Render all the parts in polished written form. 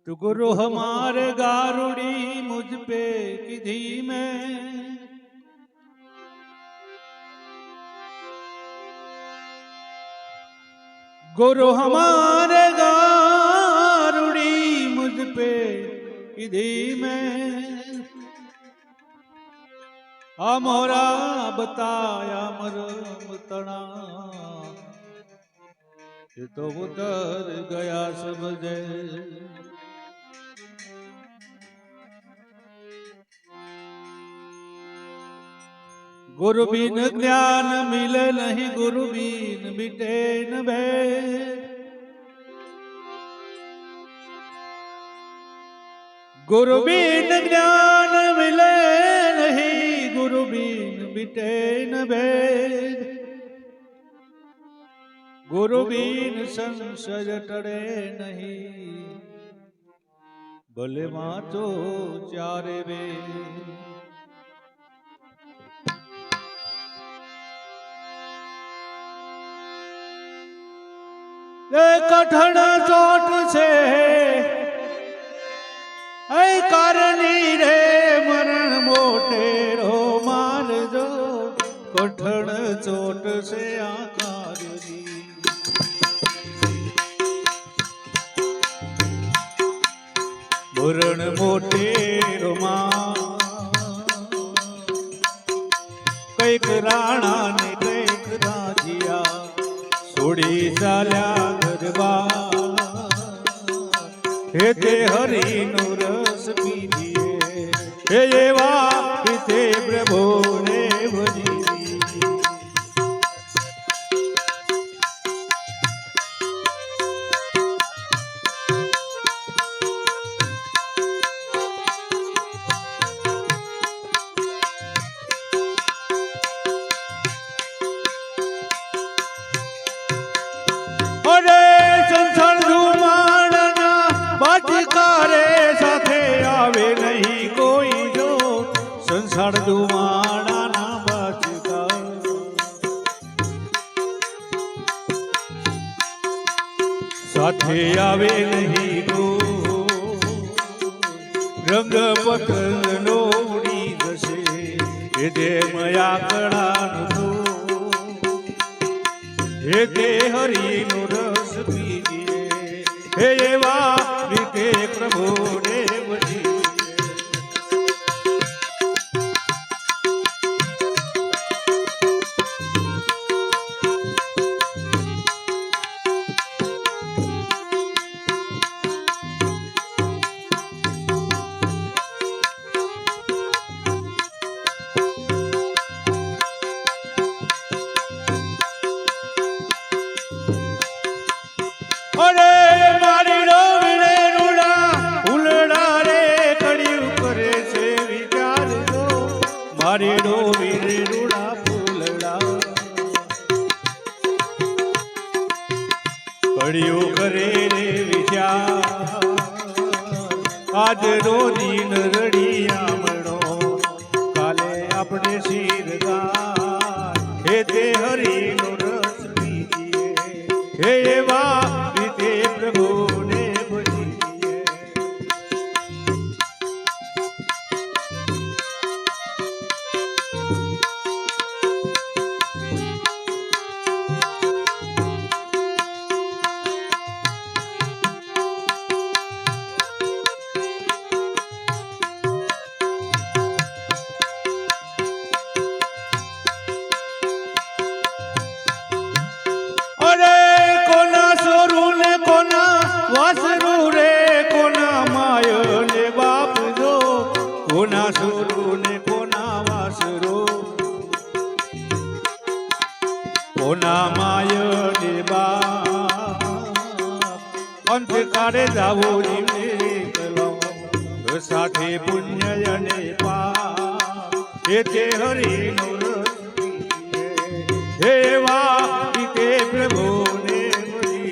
तो गुरु हमारे गारुड़ी मुझ पे किधी में, गुरु हमारे गारुड़ी मुझ पे किधी में, अमोरा बताया मरम तना, ये तो उतर गया समझे। गुरु बिन ज्ञान मिले नहीं, गुरु बिन मिटे न भेद, गुरु बिन ज्ञान मिले नहीं, गुरु बिन मिटे न भेद, गुरु बिन संशय टड़े नहीं, भले माचो चारे वेद। कठण चोट से ऐ करनी रे मरण मोटे रो मार जो, कठण चोट से आकार दी, मरण मोटे रो मार, कैक राणा ने कैक राजिया छोड़ी चाल्या गरबा, हे ते हरि नो रस पीजिए, हे एवा पीते प्रभु ने भजी। संसार दुमाड़ा ना बचता, साथे आवे नहीं गो, रंग पतंगनो उड़ी जसे, हे दे मया कड़ानो, हे दे हरि नो रस पीजिए, हे एवा रीते प्रभु ने भजी। कड़ियो करे रे विचार, आज रो दिन रड़िया मनो, काले अपने सिर गाय, हे ते हरि नो रस पीजिए, हे एवा पीते प्रभु ने भजिए। कोना सुरू ने कोना वासरो, कोना माय ने बाप, अंधकारे जावो जीवे कलो, साथे पुण्य ने पाप, हे ते हरि नो रस पीजिए, हे एवा पीते प्रभु ने भजिए।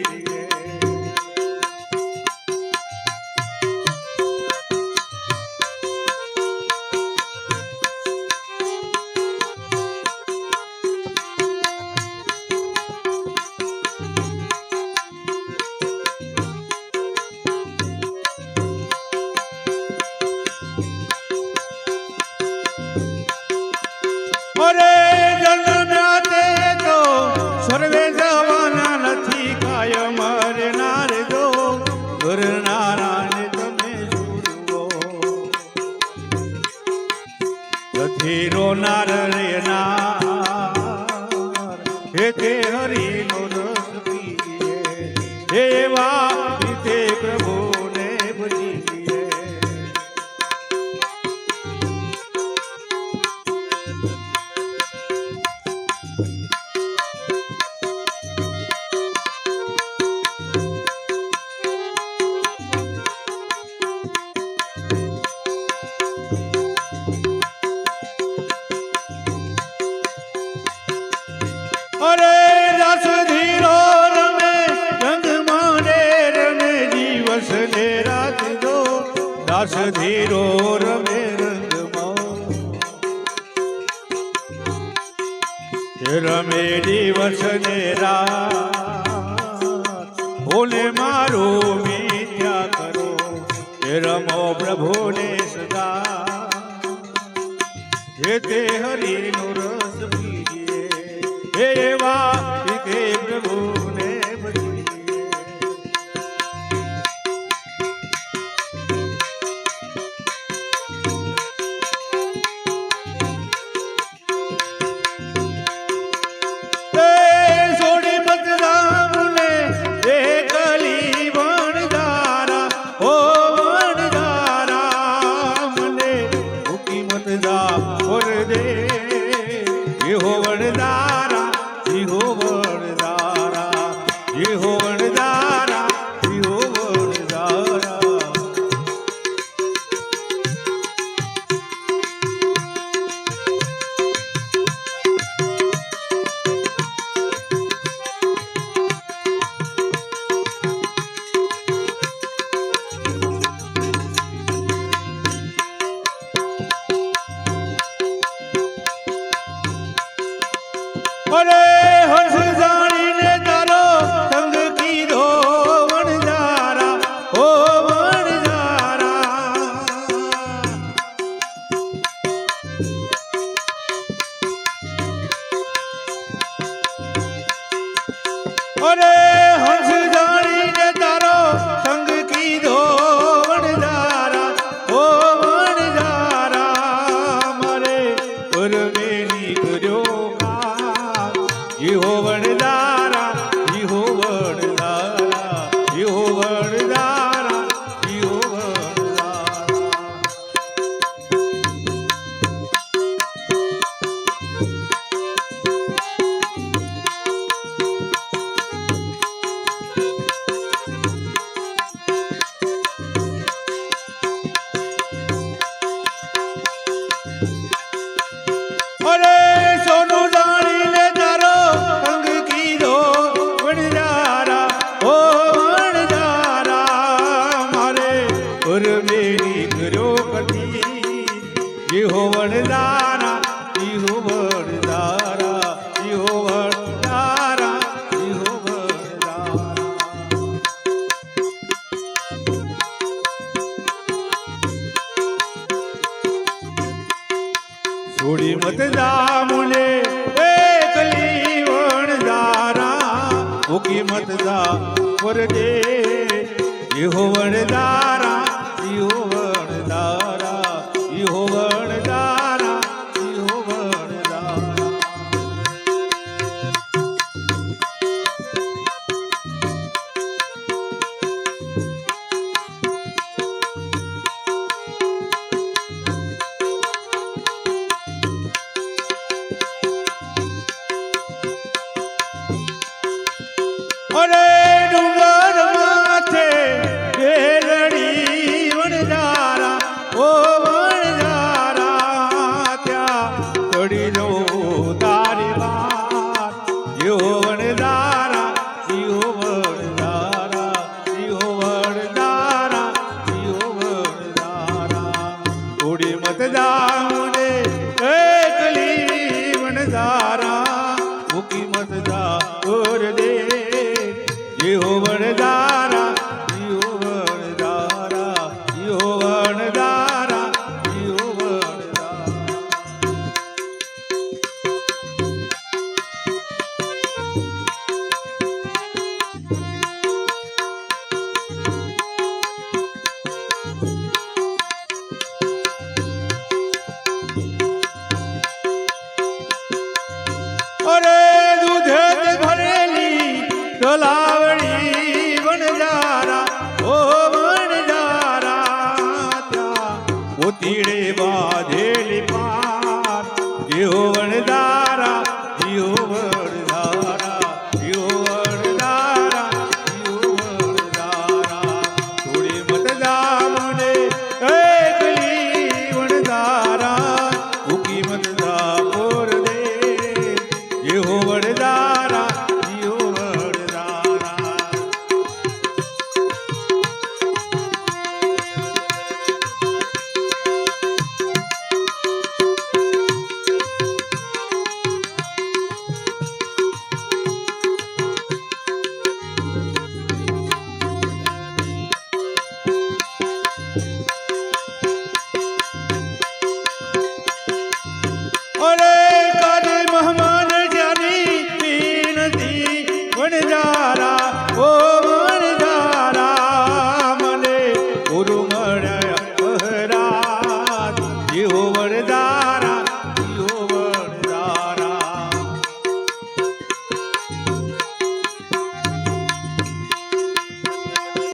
કરનારાને તમે જુઓ. નથી રોનાર રેનાર હે તે હરિનો રસ પીએ એવા રીતે પ્રભુને ભજીએ. અરે રસ ધીરો રમે રંગ માને રમે દિવસ ને રાત દો. રસ ધીરો રમે રંગમાં રમે દિવસ ને રાત. ભોલે મારો મિથ્યા કરો રમો પ્રભુને સદા. હે તે હરિનો રસ પીએ એવા રીતે પ્રભુને ભજીએ. સોડી મત રામને એકલી વણદારા ઓ વણદારા મને ભૂકી મત જા ઓર દે એહો વણદારા જીહો વણદારા જીહો વણદારા જીહો વણદારા. અરે હર્ષ જાણીને તારો સંગ કીધો વણજારા ઓ વણજારા. અરે હર્ષ જાણીને તારો સંગ કીધો વણજારા ઓ વણજારા. મારે પરમેની કર્યો ઈહો વણદારા ઈહો વણદારા ઈહો વણદારા ઈહો વણદારા. અરે સોનું જાણીને તારો સંગ કીધો વણજારા ઓ વણજારા. મારે પરમેની કર્યો કતી ઈહો વણદારા ઈહો વણદારા ઈહો વણદારા ઈહો વણદારા. છોડી મત જા મુને એકલી વણદારા ભૂકી મત જા પર દે ઈહો વણદારા ઈહો વણદારા ઈહો વણદારા ઈહો વણદારા. અરે ડુંગર માથે બેલડી વણદારા ઉતીડે બાંધેલી પાર જેવો વણધારા જીવો વણધારા જીવો વણધારા જીવો વણધારા થોડી મતદા મને એકલી વણધારા ઉકી મતદા પોર દે જેવો વણધારા જીવો વણધારા અરે તારી મહેમાન જાની વિનતી વણજારા ઓ વણજારા મને ઉરુમણ પહરા જેવો વણજારા